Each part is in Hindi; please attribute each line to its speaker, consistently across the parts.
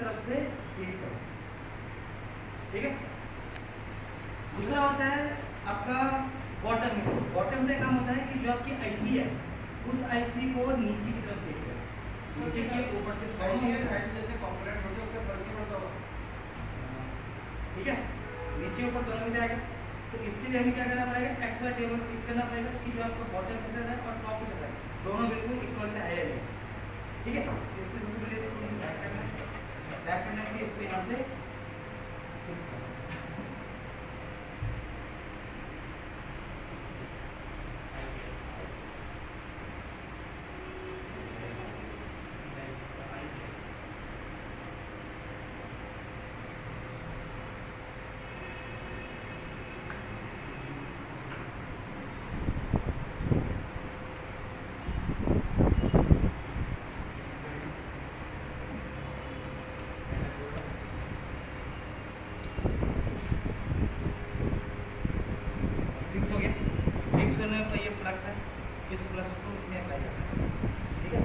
Speaker 1: तरफ से हीट करो, ठीक है। दूसरा होता है आपका बॉटम मीटर। बॉटम मीटर काम होता है कि जो आपकी आईसी है उस आईसी को नीचे की तरफ सेट करें, नीचे के ऊपर से ठीक है, नीचे ऊपर दोनों में जाएगा। तो इसके लिए हमें क्या करना पड़ेगा, एक्स वाई टेबल फिक्स करना पड़ेगा कि जो आपका बॉटम मीटर है और टॉप मीटर है दोनों बिल्कुल इक्वल पे है या नहीं, ठीक है। इसके सबसे पहले इसको बैक करना है, बैक करने के लिए इसको यहाँ से फिक्स करना है। फिक्स हो गया। फिक्स होने पर ये फ्लक्स है, इस फ्लक्स को इसमें अप्लाई करना है, ठीक है।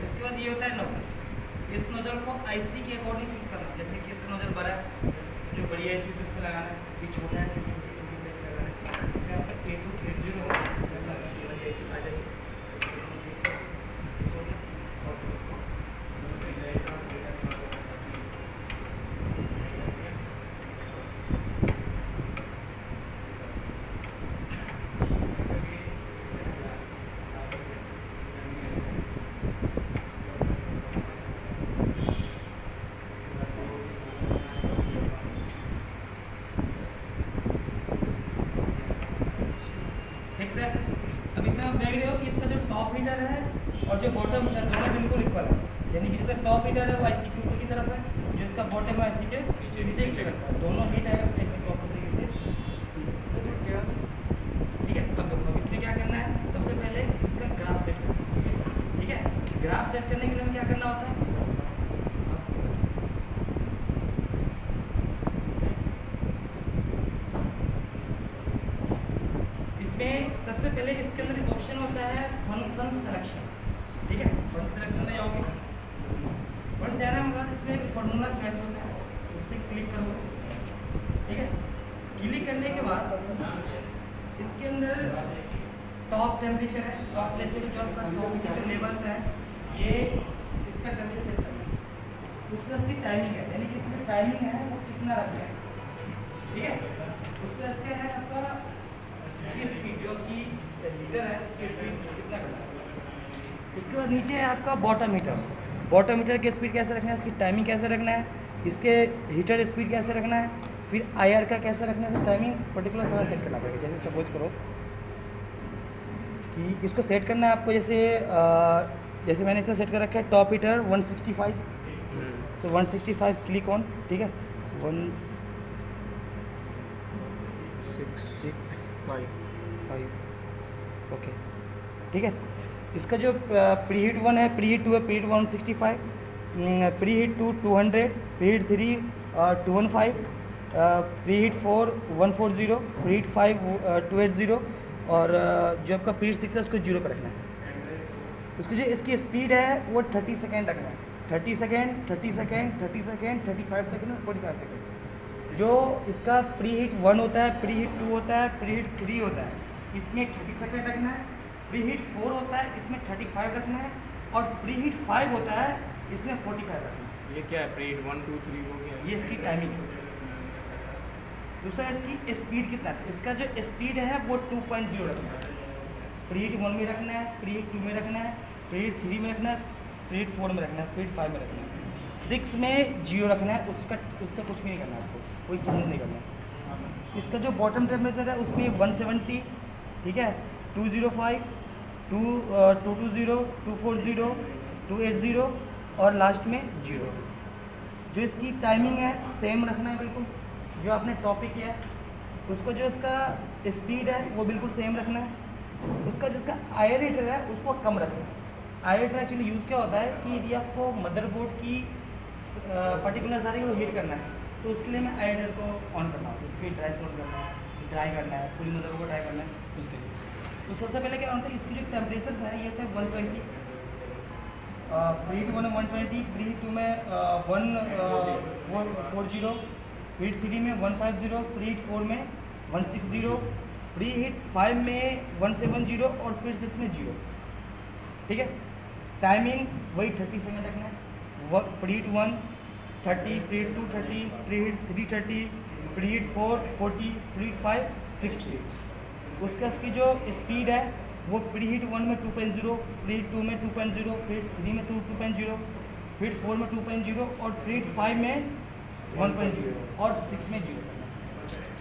Speaker 1: इसके बाद ये होता है नोजल। इस नोजल को आईसी के अकॉर्डिंग फिक्स करना, जैसे कि इसका नोजल बड़ा है, जो बड़ी आईसी है उसमें लगाना है, ये छोटा है तो छोटी छोटी प्लेस लगाना है। इसमें आपका A280 होगा, ये वाली आईसी आ जाएगी, फिक्स हो गया। और फिर इसको फिक्स है। अब इसमें आप देख रहे हो कि इसका जो टॉप हीटर है और जो बॉटम हीटर दोनों बिल्कुल इक्वल है, यानी कि जिसका टॉप हीटर है वो आईसी के ऊपर की तरफ है, जो इसका बॉटम है आईसी के नीचे की तरफ है, दोनों हीट है ऐसे प्रॉपर तरीके से, ठीक है। अब देखो इसमें क्या करना है, सबसे पहले इसका ग्राफ सेट करना है, ठीक है। ग्राफ सेट करने के लिए हमें क्या करना होता है, सबसे पहले इसके अंदर ऑप्शन होता है फंक्शन सिलेक्शन, ठीक है। फंक्शन सिलेक्शन में जाओगे, फंक्शन जाने के बाद इसमें एक फार्मूला चॉइस होता है, उस पर क्लिक करोगे, ठीक है। क्लिक करने के बाद इसके अंदर टॉप टेम्परेचर है, टॉप टेम्परेचर जो आपका टॉप टेम्परेचर लेवल्स है ये इसका टेम्परेचर सेट करना है। उसका इसकी टाइमिंग है, यानी कि इसमें टाइमिंग है वो कितना रखना है, ठीक है। उसका इसका है आपका इसकी स्पीड जो कि लीटर है, इसकी स्पीड कितना करना है। उसके बाद नीचे है आपका बॉटम हीटर। बॉटम हीटर की स्पीड कैसे रखना है, इसकी टाइमिंग कैसे रखना है, इसके हीटर स्पीड कैसे रखना है, फिर आईआर का कैसे रखना है, टाइमिंग पर्टिकुलर समय सेट करना पड़ेगा। जैसे सपोज करो कि इसको सेट करना है आपको, जैसे मैंने इसको सेट कर रखा है top heater 165, so 165 click on, ठीक है। 165 ओके, ठीक है। इसका जो प्री हीट 1 है, प्री हीट 2 है, pre heat 165, pre heat 2 200, pre heat 3 215, pre heat 4 140, pre heat 5 280 और जो आपका प्री हीट 6 है उसको 0 पर रखना है। उसकी जो इसकी स्पीड है वो 30 सेकेंड रखना है, 30 सेकेंड 30 सेकेंड 30 सेकेंड 35 सेकेंड और 45 सेकेंड। जो इसका प्री हीट 1 होता है, प्री हीट 2 होता है, प्री हीट 3 होता है, इसमें 30 सेकेंड रखना है। प्री हीट 4 होता है, इसमें 35 रखना है। और प्री हीट 5 होता है, इसमें 45 रखना है।
Speaker 2: ये क्या है, प्री हीट 1 2 3 हो गया,
Speaker 1: ये इसकी टाइमिंग है। दूसरा इसकी स्पीड कितना है, इसका जो स्पीड है वो 2.0 रखना है। प्री हीट 1 में रखना है, प्री हीट 2 में रखना है, प्री हीट 3 में रखना है, प्री हीट 4 में रखना है, प्री हीट 5 में रखना है। 6 में 0 रखना है, उसका कुछ भी नहीं करना है, आपको कोई चेंज नहीं करना है। इसका जो बॉटम टेम्परेचर है उसमें 170, ठीक है, 205 220 240 280 और लास्ट में 0। जो इसकी टाइमिंग है सेम रखना है बिल्कुल, जो आपने टॉपिक किया है उसको, जो इसका स्पीड है वो बिल्कुल सेम रखना है। उसका जिसका आयरेटर है उसको कम रखना है। आयरेटर एक्चुअली यूज़ क्या होता है कि यदि आपको मदरबोर्ड की पर्टिकुलर सारे को हीट करना है, तो उसके लिए मैं एडिटर को ऑन करना है, स्पीड ड्राई ऑन करना है, ड्राई करना है, पूरी मदर को ड्राई करना है उसके लिए। तो सबसे पहले क्या होता है, इसकी जो टेम्परेचर है ये थे 120, प्री हीट 1 में 120, प्री हीट 2 में 140, प्री हीट 3 में 150, प्री हीट 4 में 160, प्री हीट 5 में 170 और फिर 6 में 0। ठीक है, टाइमिंग वही 30 सेकेंड रखना है। Pre heat 1 30, pre heat 2 30, pre heat 3 30, pre heat 4 40, pre heat 5 60। उसका इसकी जो स्पीड है वो प्री हीट 1 में 2.0, प्री हीट 2 में 2.0, प्री हीट 3 में 2.0, प्री हीट 4 में 2.0 और प्री हीट 5 में 1.0 और 6 में 0।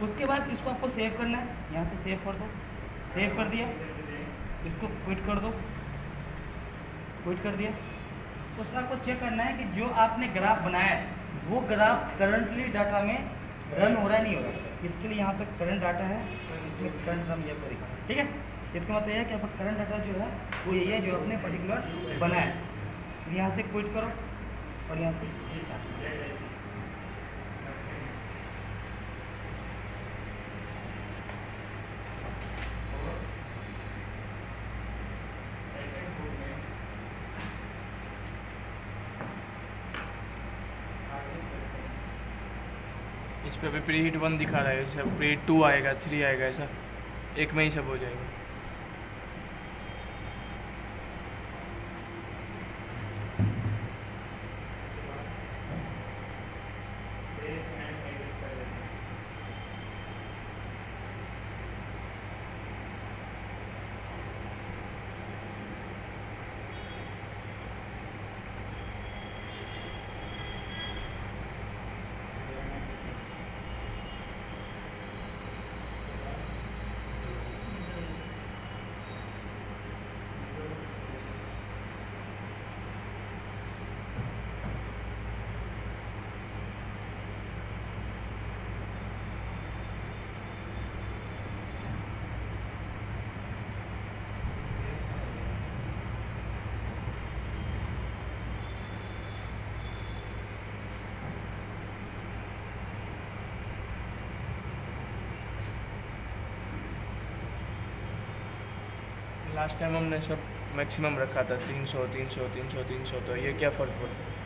Speaker 1: उसके बाद इसको आपको सेव करना है, यहाँ से सेव कर दो, सेव कर दिया, इसको क्विट कर दो, क्विट कर दिया। तो उसका आपको चेक करना है कि जो आपने ग्राफ बनाया है वो ग्राफ करंटली डाटा में रन हो रहा है नहीं हो रहा है। इसके लिए यहाँ पे करंट डाटा है, तो इसमें करंट रन ये करेगा। ठीक है, इसका मतलब यह है कि आपका करंट डाटा जो है वो यही है जो आपने पर्टिकुलर बनाया है। यहाँ से क्विट करो और यहाँ से स्टार्ट।
Speaker 2: इस पे अभी प्री हीट 1 दिखा रहा है, सब प्री हीट 2 आएगा, 3 आएगा, ऐसा एक में ही सब हो जाएगा। लास्ट टाइम हमने सब मैक्सिमम रखा था 300 300 300 300, तो ये क्या फ़र्क पड़ता है?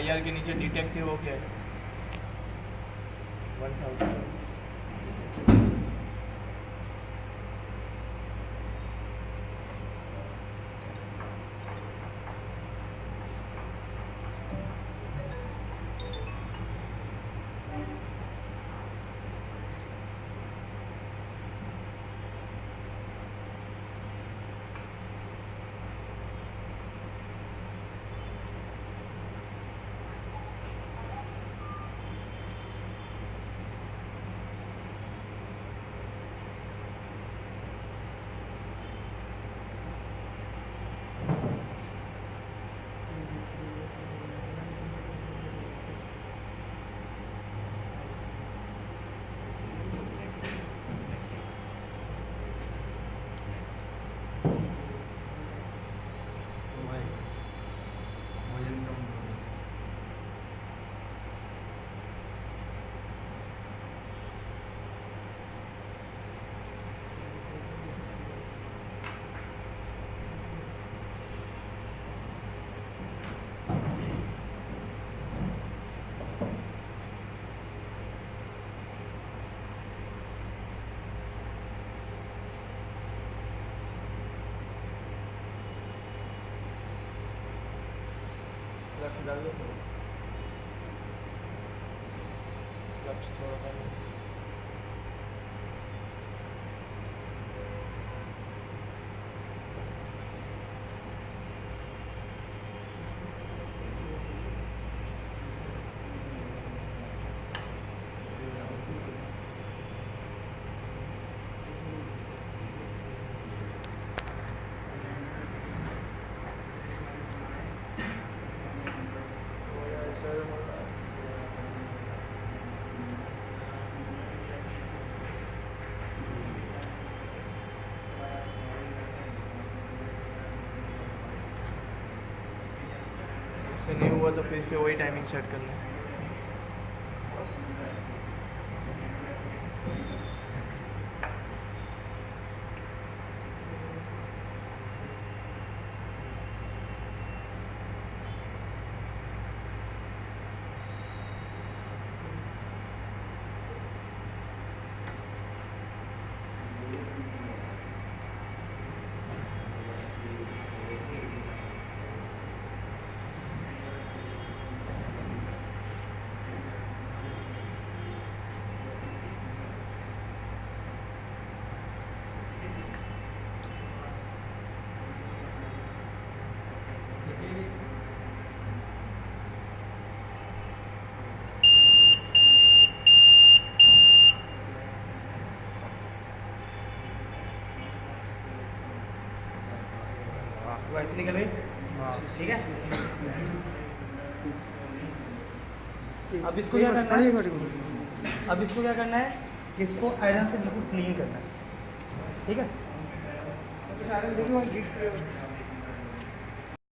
Speaker 2: IR के नीचे डिटेक्टिव हो गया है 1000। फ्लक्स डाल दो, फ्लक्स थोड़ा डाल दो। से नहीं हुआ तो फिर से वही टाइमिंग सेट करना है।
Speaker 1: वो ऐसे निकल गई। ठीक है, अब इसको क्या करना है, अब इसको क्या करना है कि इसको आयरन से बिल्कुल क्लीन करना है। ठीक है,